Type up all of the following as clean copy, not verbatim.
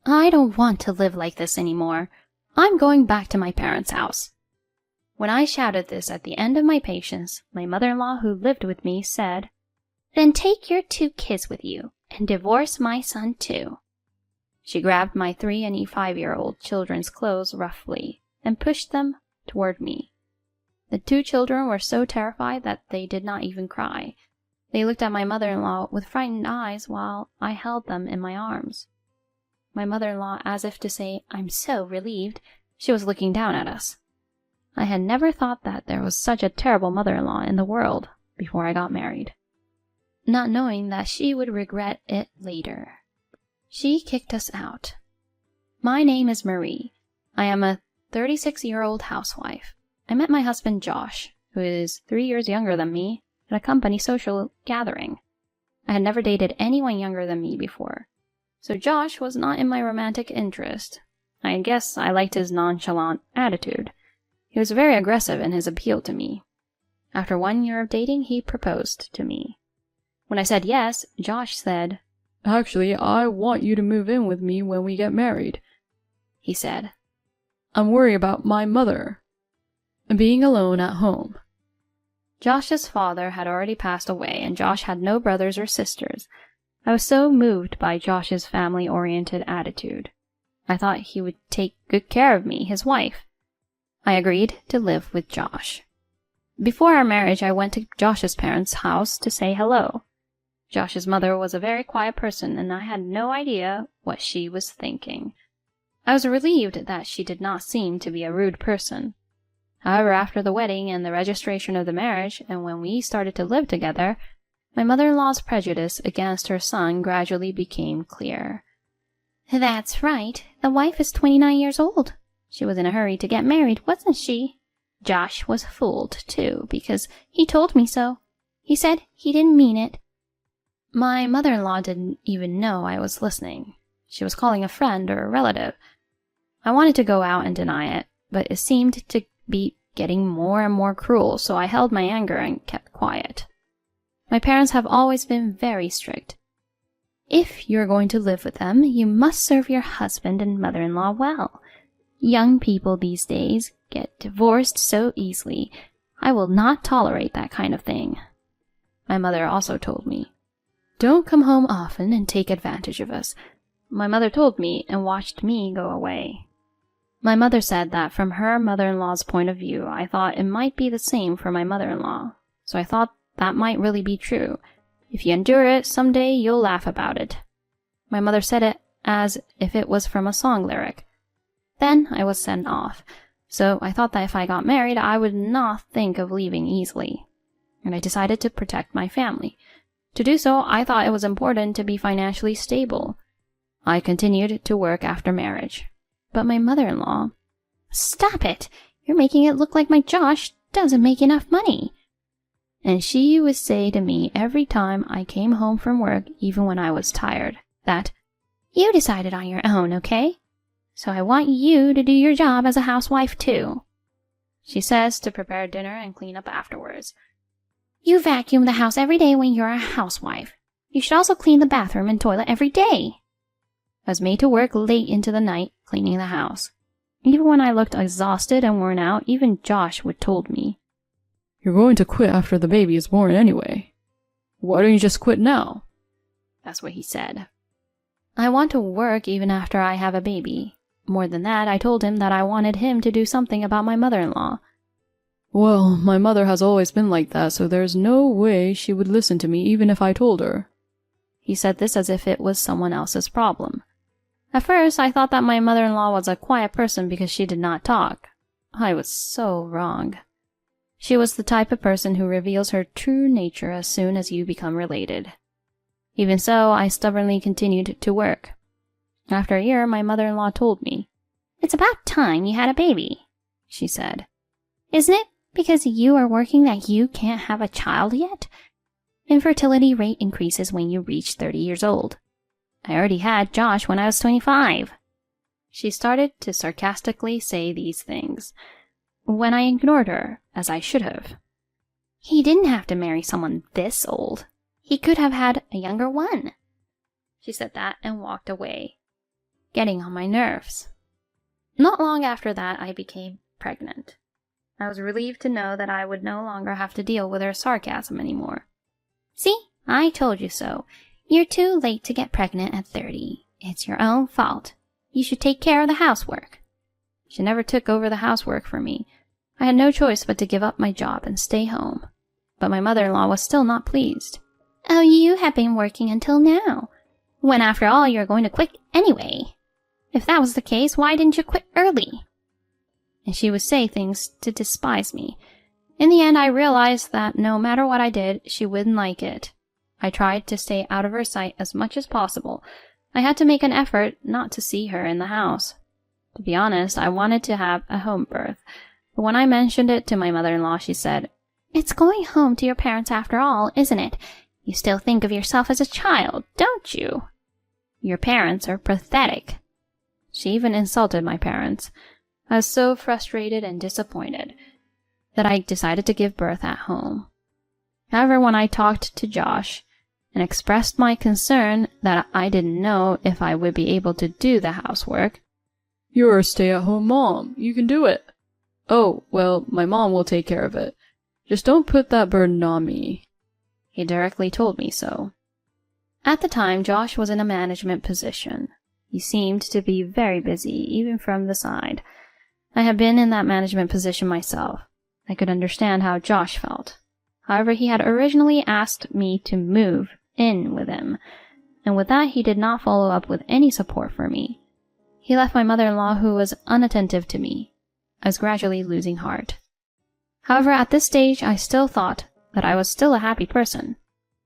I don't want to live like this anymore. I'm going back to my parents' house." When I shouted this at the end of my patience, my mother-in-law, who lived with me, said, "Then take your 2 kids with you and divorce my son too." She grabbed my 3- and 5-year-old children's clothes roughly and pushed them toward me. The 2 children were so terrified that they did not even cry. They looked at my mother-in-law with frightened eyes while I held them in my arms. My mother-in-law, as if to say, "I'm so relieved," she was looking down at us. I had never thought that there was such a terrible mother-in-law in the world before I got married, not knowing that she would regret it later. She kicked us out. My name is Marie. I am a 36-year-old housewife. I met my husband Josh, who is 3 years younger than me, at a company social gathering. I had never dated anyone younger than me before, so Josh was not in my romantic interest. I guess I liked his nonchalant attitude. He was very aggressive in his appeal to me. After 1 year of dating, he proposed to me. When I said yes, Josh said, "Actually, I want you to move in with me when we get married," he said. "I'm worried about my mother and being alone at home." Josh's father had already passed away, and Josh had no brothers or sisters. I was so moved by Josh's family-oriented attitude. I thought he would take good care of me, his wife. I agreed to live with Josh. Before our marriage, I went to Josh's parents' house to say hello. Josh's mother was a very quiet person, and I had no idea what she was thinking. I was relieved that she did not seem to be a rude person. However, after the wedding and the registration of the marriage, and when we started to live together, my mother-in-law's prejudice against her son gradually became clear. "That's right. The wife is 29 years old. She was in a hurry to get married, wasn't she?" Josh was fooled, too, because he told me so. He said he didn't mean it. My mother-in-law didn't even know I was listening. She was calling a friend or a relative. I wanted to go out and deny it, but it seemed to be getting more and more cruel, so I held my anger and kept quiet. My parents have always been very strict. If you're going to live with them, you must serve your husband and mother-in-law well. Young people these days get divorced so easily. I will not tolerate that kind of thing. My mother also told me, "Don't come home often and take advantage of us." My mother told me and watched me go away. My mother said that from her mother-in-law's point of view, I thought it might be the same for my mother-in-law, so I thought that might really be true. If you endure it, someday you'll laugh about it. My mother said it as if it was from a song lyric. Then I was sent off, so I thought that if I got married, I would not think of leaving easily, and I decided to protect my family. To do so, I thought it was important to be financially stable. I continued to work after marriage. But my mother-in-law, "Stop it! You're making it look like my Josh doesn't make enough money." And she would say to me every time I came home from work, even when I was tired, that, "You decided on your own, okay? So I want you to do your job as a housewife too." She says to prepare dinner and clean up afterwards. "You vacuum the house every day when you're a housewife. You should also clean the bathroom and toilet every day." I was made to work late into the night cleaning the house. Even when I looked exhausted and worn out, even Josh would told me, "You're going to quit after the baby is born anyway. Why don't you just quit now?" That's what he said. I want to work even after I have a baby. More than that, I told him that I wanted him to do something about my mother-in-law. "Well, my mother has always been like that, so there's no way she would listen to me even if I told her." He said this as if it was someone else's problem. At first, I thought that my mother-in-law was a quiet person because she did not talk. I was so wrong. She was the type of person who reveals her true nature as soon as you become related. Even so, I stubbornly continued to work. After a year, my mother-in-law told me, "It's about time you had a baby," she said. "Isn't it because you are working that you can't have a child yet? Infertility rate increases when you reach 30 years old. I already had Josh when I was 25. She started to sarcastically say these things, when I ignored her, as I should have. "He didn't have to marry someone this old. He could have had a younger one." She said that and walked away. getting on my nerves. Not long after that, I became pregnant. I was relieved to know that I would no longer have to deal with her sarcasm anymore. "See, I told you so. You're too late to get pregnant at 30. It's your own fault. You should take care of the housework." She never took over the housework for me. I had no choice but to give up my job and stay home. But my mother-in-law was still not pleased. "Oh, you have been working until now, when after all you're going to quit anyway. If that was the case, why didn't you quit early?" And she would say things to despise me. In the end, I realized that no matter what I did, she wouldn't like it. I tried to stay out of her sight as much as possible. I had to make an effort not to see her in the house. To be honest, I wanted to have a home birth. But when I mentioned it to my mother-in-law, she said, "It's going home to your parents after all, isn't it? You still think of yourself as a child, don't you? Your parents are pathetic." She even insulted my parents. I was so frustrated and disappointed that I decided to give birth at home. However, when I talked to Josh and expressed my concern that I didn't know if I would be able to do the housework, "You're a stay-at-home mom. You can do it." "Oh, well, my mom will take care of it. Just don't put that burden on me." He directly told me so. At the time, Josh was in a management position. He seemed to be very busy, even from the side. I had been in that management position myself. I could understand how Josh felt. However, he had originally asked me to move in with him, and with that he did not follow up with any support for me. He left my mother-in-law, who was unattentive to me. I was gradually losing heart. However, at this stage, I still thought that I was still a happy person,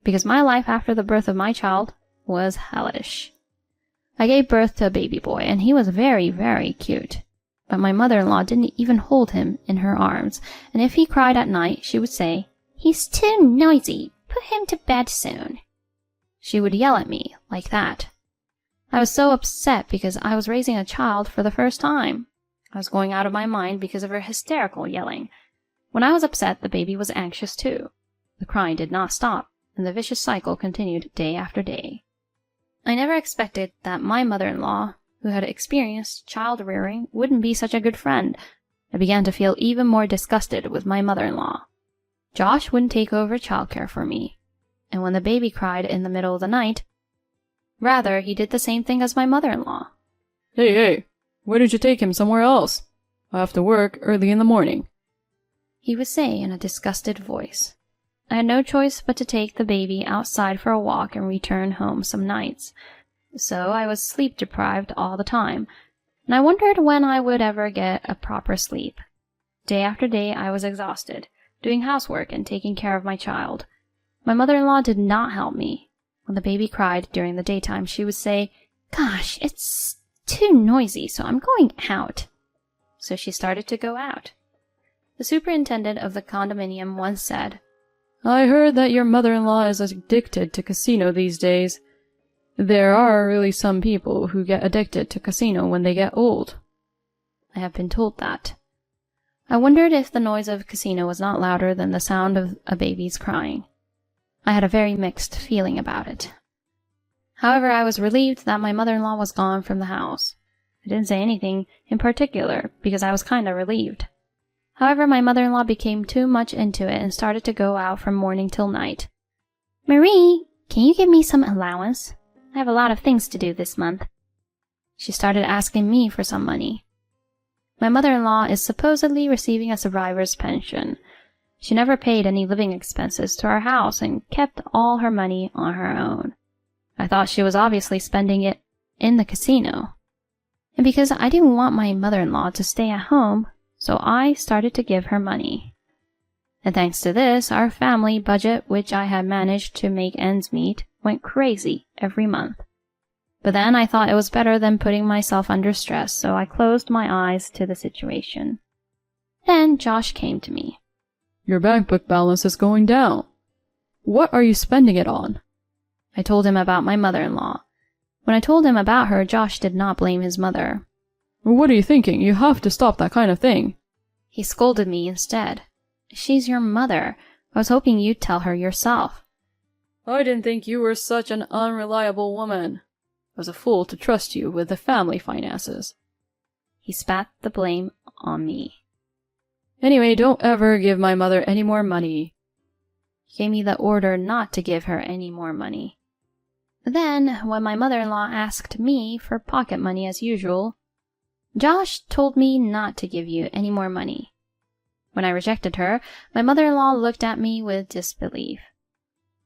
because my life after the birth of my child was hellish. I gave birth to a baby boy, and he was very, very cute. But my mother-in-law didn't even hold him in her arms, and if he cried at night, she would say, "He's too noisy. Put him to bed soon." She would yell at me like that. I was so upset because I was raising a child for the first time. I was going out of my mind because of her hysterical yelling. When I was upset, the baby was anxious too. The crying did not stop, and the vicious cycle continued day after day. I never expected that my mother-in-law, who had experienced child rearing, wouldn't be such a good friend. I began to feel even more disgusted with my mother-in-law. Josh wouldn't take over childcare for me, and when the baby cried in the middle of the night, rather, he did the same thing as my mother-in-law. Hey, why don't you take him somewhere else? I have to work early in the morning," he would say in a disgusted voice. I had no choice but to take the baby outside for a walk and return home some nights. So I was sleep-deprived all the time, and I wondered when I would ever get a proper sleep. Day after day I was exhausted, doing housework and taking care of my child. My mother-in-law did not help me. When the baby cried during the daytime, she would say, "Gosh, it's too noisy, so I'm going out." So she started to go out. The superintendent of the condominium once said, "I heard that your mother-in-law is addicted to casino these days. There are really some people who get addicted to casino when they get old." I have been told that. I wondered if the noise of casino was not louder than the sound of a baby's crying. I had a very mixed feeling about it. However, I was relieved that my mother-in-law was gone from the house. I didn't say anything in particular because I was kinda relieved. However, my mother-in-law became too much into it and started to go out from morning till night. "Marie, can you give me some allowance? I have a lot of things to do this month." She started asking me for some money. My mother-in-law is supposedly receiving a survivor's pension. She never paid any living expenses to our house and kept all her money on her own. I thought she was obviously spending it in the casino. And because I didn't want my mother-in-law to stay at home, so I started to give her money. And thanks to this, our family budget, which I had managed to make ends meet, went crazy every month. But then I thought it was better than putting myself under stress, so I closed my eyes to the situation. Then Josh came to me. "Your bank book balance is going down. What are you spending it on?" I told him about my mother-in-law. When I told him about her, Josh did not blame his mother. "What are you thinking? You have to stop that kind of thing." He scolded me instead. "She's your mother. I was hoping you'd tell her yourself." "I didn't think you were such an unreliable woman. was a fool to trust you with the family finances. He spat the blame on me. Anyway, don't ever give my mother any more money. He gave me the order not to give her any more money. Then, when my mother-in-law asked me for pocket money as usual, Josh told me not to give you any more money. When I rejected her, my mother-in-law looked at me with disbelief.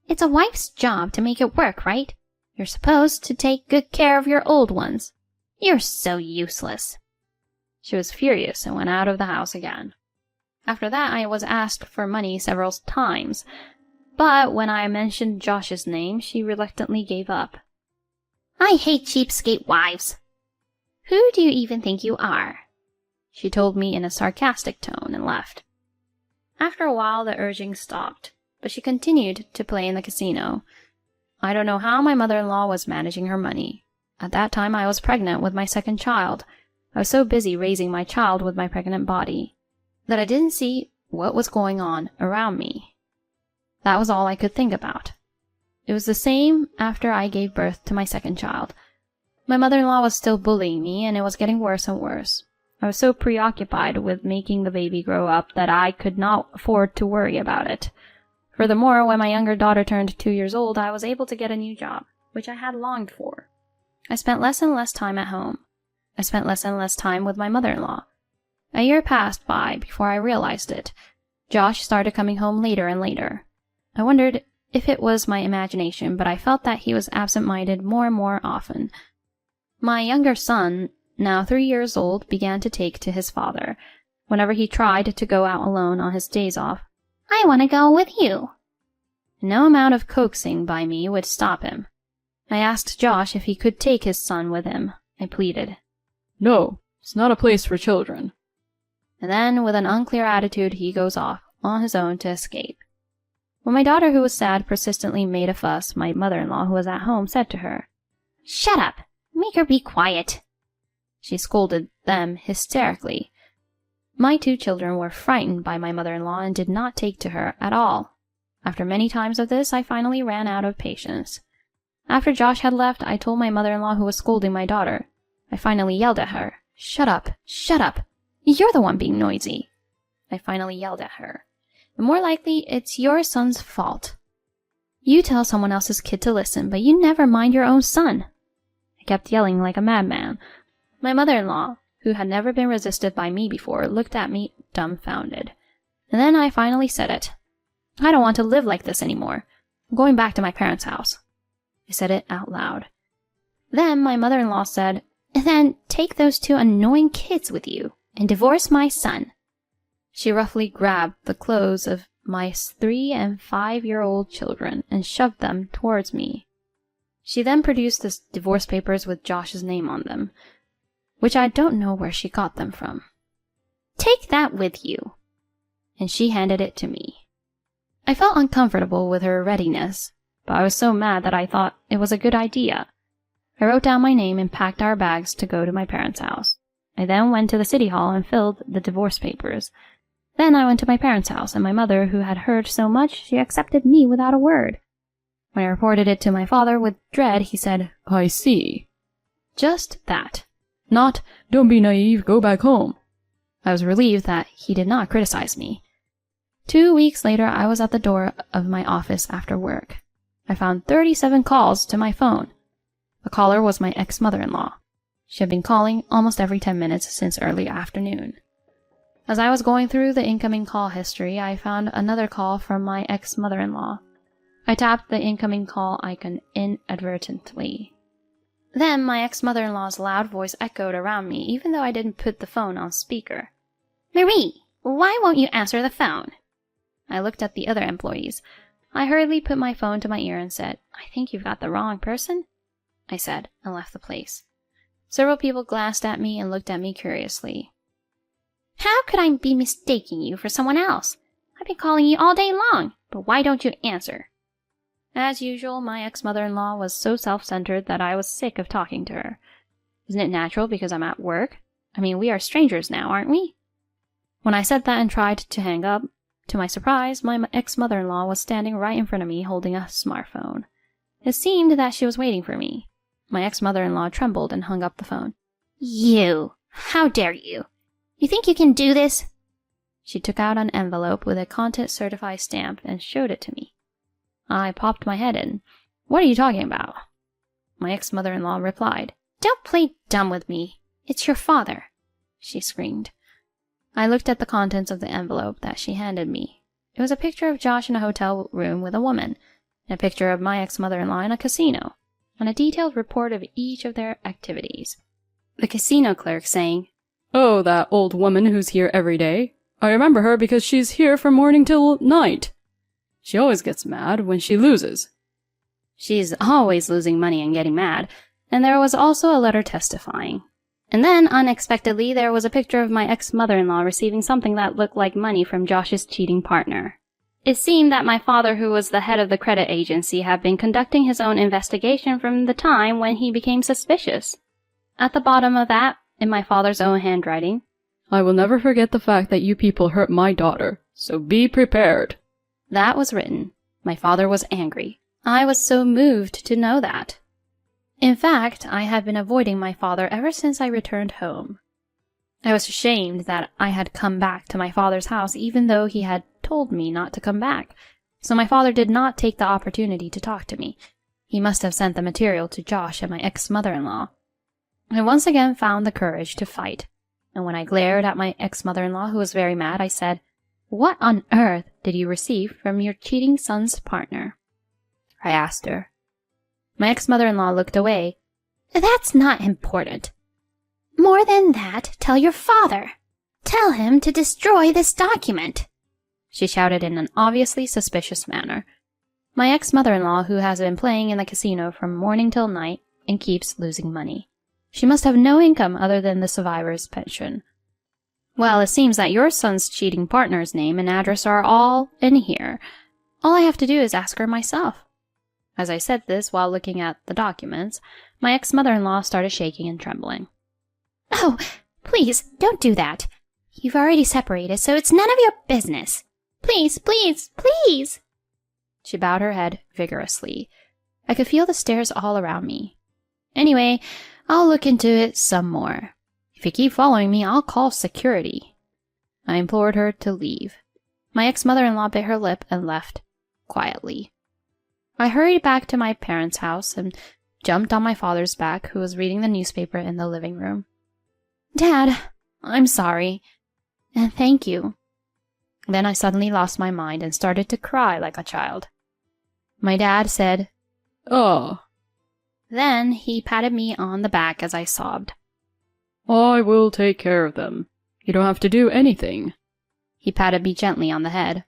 It's a wife's job to make it work, right? You're supposed to take good care of your old ones. You're so useless. She was furious and went out of the house again. After that, I was asked for money several times, but when I mentioned Josh's name, she reluctantly gave up. I hate cheapskate wives. Who do you even think you are? She told me in a sarcastic tone and left. After a while, the urging stopped, but she continued to play in the casino. I don't know how my mother-in-law was managing her money. At that time, I was pregnant with my second child. I was so busy raising my child with my pregnant body that I didn't see what was going on around me. That was all I could think about. It was the same after I gave birth to my second child. My mother-in-law was still bullying me, and it was getting worse and worse. I was so preoccupied with making the baby grow up that I could not afford to worry about it. Furthermore, when my younger daughter turned 2 years old, I was able to get a new job, which I had longed for. I spent less and less time at home. I spent less and less time with my mother-in-law. A year passed by before I realized it. Josh started coming home later and later. I wondered if it was my imagination, but I felt that he was absent-minded more and more often. My younger son, now 3 years old, began to take to his father. Whenever he tried to go out alone on his days off, I want to go with you. No amount of coaxing by me would stop him. I asked Josh if he could take his son with him. I pleaded. No, it's not a place for children. And then, with an unclear attitude, he goes off, on his own, to escape. When my daughter, who was sad, persistently made a fuss, my mother-in-law, who was at home, said to her, Shut up! Make her be quiet! She scolded them hysterically. My 2 children were frightened by my mother-in-law and did not take to her at all. After many times of this, I finally ran out of patience. After Josh had left, I told my mother-in-law, who was scolding my daughter. I finally yelled at her. Shut up! Shut up! You're the one being noisy. I finally yelled at her. And more likely, it's your son's fault. You tell someone else's kid to listen, but you never mind your own son. I kept yelling like a madman. My mother-in-law, who had never been resisted by me before, looked at me dumbfounded. And then I finally said it. I don't want to live like this anymore. I'm going back to my parents' house. I said it out loud. Then my mother-in-law said, Then take those 2 annoying kids with you and divorce my son. She roughly grabbed the clothes of my 3- and 5-year-old children and shoved them towards me. She then produced the divorce papers with Josh's name on them, which I don't know where she got them from. Take that with you. And she handed it to me. I felt uncomfortable with her readiness, but I was so mad that I thought it was a good idea. I wrote down my name and packed our bags to go to my parents' house. I then went to the city hall and filled the divorce papers. Then I went to my parents' house, and my mother, who had heard so much, she accepted me without a word. When I reported it to my father with dread, he said, I see. Just that. Not, don't be naive, go back home. I was relieved that he did not criticize me. 2 weeks later, I was at the door of my office after work. I found 37 calls to my phone. The caller was my ex-mother-in-law. She had been calling almost every 10 minutes since early afternoon. As I was going through the incoming call history, I found another call from my ex-mother-in-law. I tapped the incoming call icon inadvertently. Then my ex-mother-in-law's loud voice echoed around me, even though I didn't put the phone on speaker. Marie, why won't you answer the phone? I looked at the other employees. I hurriedly put my phone to my ear and said, I think you've got the wrong person, I said, and left the place. Several people glanced at me and looked at me curiously. How could I be mistaking you for someone else? I've been calling you all day long, but why don't you answer? As usual, my ex-mother-in-law was so self-centered that I was sick of talking to her. Isn't it natural because I'm at work? I mean, we are strangers now, aren't we? When I said that and tried to hang up, to my surprise, my ex-mother-in-law was standing right in front of me holding a smartphone. It seemed that she was waiting for me. My ex-mother-in-law trembled and hung up the phone. You! How dare you! You think you can do this? She took out an envelope with a content certified stamp and showed it to me. I popped my head in. What are you talking about? My ex-mother-in-law replied, Don't play dumb with me. It's your father, she screamed. I looked at the contents of the envelope that she handed me. It was a picture of Josh in a hotel room with a woman, and a picture of my ex-mother-in-law in a casino, and a detailed report of each of their activities. The casino clerk saying, Oh, that old woman who's here every day. I remember her because she's here from morning till night. She always gets mad when she loses. She's always losing money and getting mad, and there was also a letter testifying. And then, unexpectedly, there was a picture of my ex-mother-in-law receiving something that looked like money from Josh's cheating partner. It seemed that my father, who was the head of the credit agency, had been conducting his own investigation from the time when he became suspicious. At the bottom of that, in my father's own handwriting, I will never forget the fact that you people hurt my daughter, so be prepared. That was written. My father was angry. I was so moved to know that. In fact, I had been avoiding my father ever since I returned home. I was ashamed that I had come back to my father's house even though he had told me not to come back, so my father did not take the opportunity to talk to me. He must have sent the material to Josh and my ex-mother-in-law. I once again found the courage to fight, and when I glared at my ex-mother-in-law, who was very mad, I said, What on earth did you receive from your cheating son's partner? I asked her. My ex-mother-in-law looked away. That's not important. More than that, tell your father. Tell him to destroy this document, she shouted in an obviously suspicious manner. My ex-mother-in-law, who has been playing in the casino from morning till night and keeps losing money. She must have no income other than the survivor's pension. Well, it seems that your son's cheating partner's name and address are all in here. All I have to do is ask her myself. As I said this while looking at the documents, my ex-mother-in-law started shaking and trembling. Oh, please, don't do that. You've already separated, so it's none of your business. Please, please, please. She bowed her head vigorously. I could feel the stares all around me. Anyway, I'll look into it some more. If you keep following me, I'll call security. I implored her to leave. My ex-mother-in-law bit her lip and left, quietly. I hurried back to my parents' house and jumped on my father's back, who was reading the newspaper in the living room. Dad, I'm sorry. And thank you. Then I suddenly lost my mind and started to cry like a child. My dad said, Oh. Then he patted me on the back as I sobbed. I will take care of them. You don't have to do anything. He patted me gently on the head.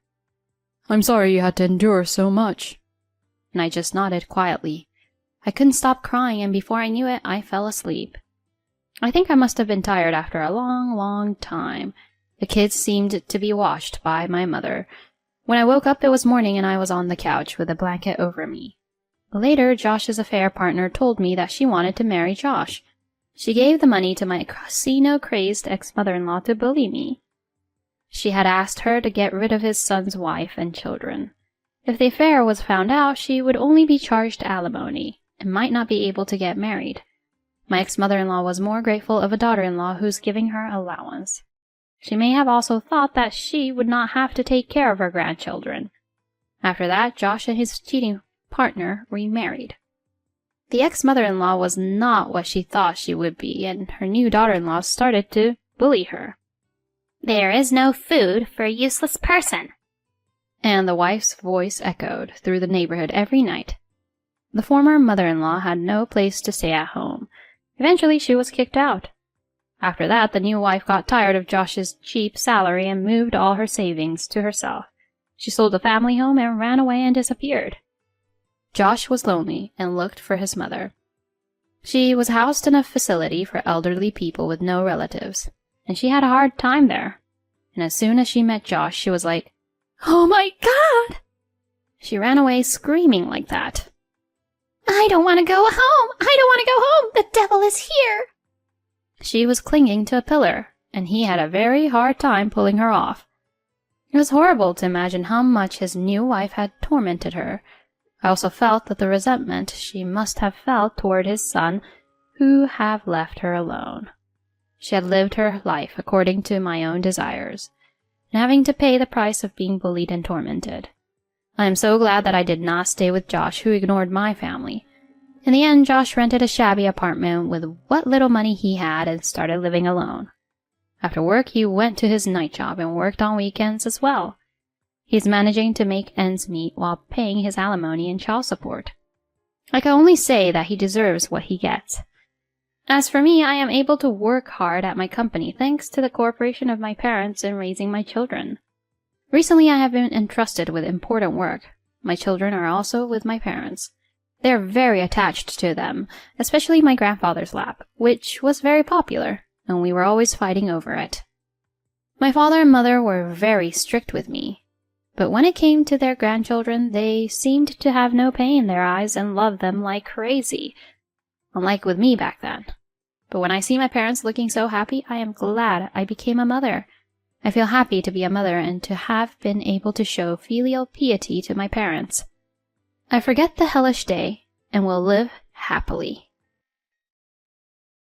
I'm sorry you had to endure so much. And I just nodded quietly. I couldn't stop crying, and before I knew it, I fell asleep. I think I must have been tired after a long, long time. The kids seemed to be watched by my mother. When I woke up, it was morning and I was on the couch with a blanket over me. Later, Josh's affair partner told me that she wanted to marry Josh. She gave the money to my casino-crazed ex-mother-in-law to bully me. She had asked her to get rid of his son's wife and children. If the affair was found out, she would only be charged alimony and might not be able to get married. My ex-mother-in-law was more grateful of a daughter-in-law who's giving her allowance. She may have also thought that she would not have to take care of her grandchildren. After that, Josh and his cheating partner remarried. The ex-mother-in-law was not what she thought she would be, and her new daughter-in-law started to bully her. There is no food for a useless person. And the wife's voice echoed through the neighborhood every night. The former mother-in-law had no place to stay at home. Eventually, she was kicked out. After that, the new wife got tired of Josh's cheap salary and moved all her savings to herself. She sold the family home and ran away and disappeared. Josh was lonely and looked for his mother. She was housed in a facility for elderly people with no relatives, and she had a hard time there. And as soon as she met Josh, she was like, "Oh my God!" She ran away screaming like that. "I don't want to go home! I don't want to go home! The devil is here!" She was clinging to a pillar, and he had a very hard time pulling her off. It was horrible to imagine how much his new wife had tormented her. I also felt that the resentment she must have felt toward his son, who have left her alone. She had lived her life according to my own desires, and having to pay the price of being bullied and tormented. I am so glad that I did not stay with Josh, who ignored my family. In the end, Josh rented a shabby apartment with what little money he had and started living alone. After work, he went to his night job and worked on weekends as well. He's managing to make ends meet while paying his alimony and child support. I can only say that he deserves what he gets. As for me, I am able to work hard at my company thanks to the cooperation of my parents in raising my children. Recently, I have been entrusted with important work. My children are also with my parents. They are very attached to them, especially my grandfather's lap, which was very popular, and we were always fighting over it. My father and mother were very strict with me, but when it came to their grandchildren, they seemed to have no pain in their eyes and loved them like crazy, unlike with me back then. But when I see my parents looking so happy, I am glad I became a mother. I feel happy to be a mother and to have been able to show filial piety to my parents. I forget the hellish day and will live happily.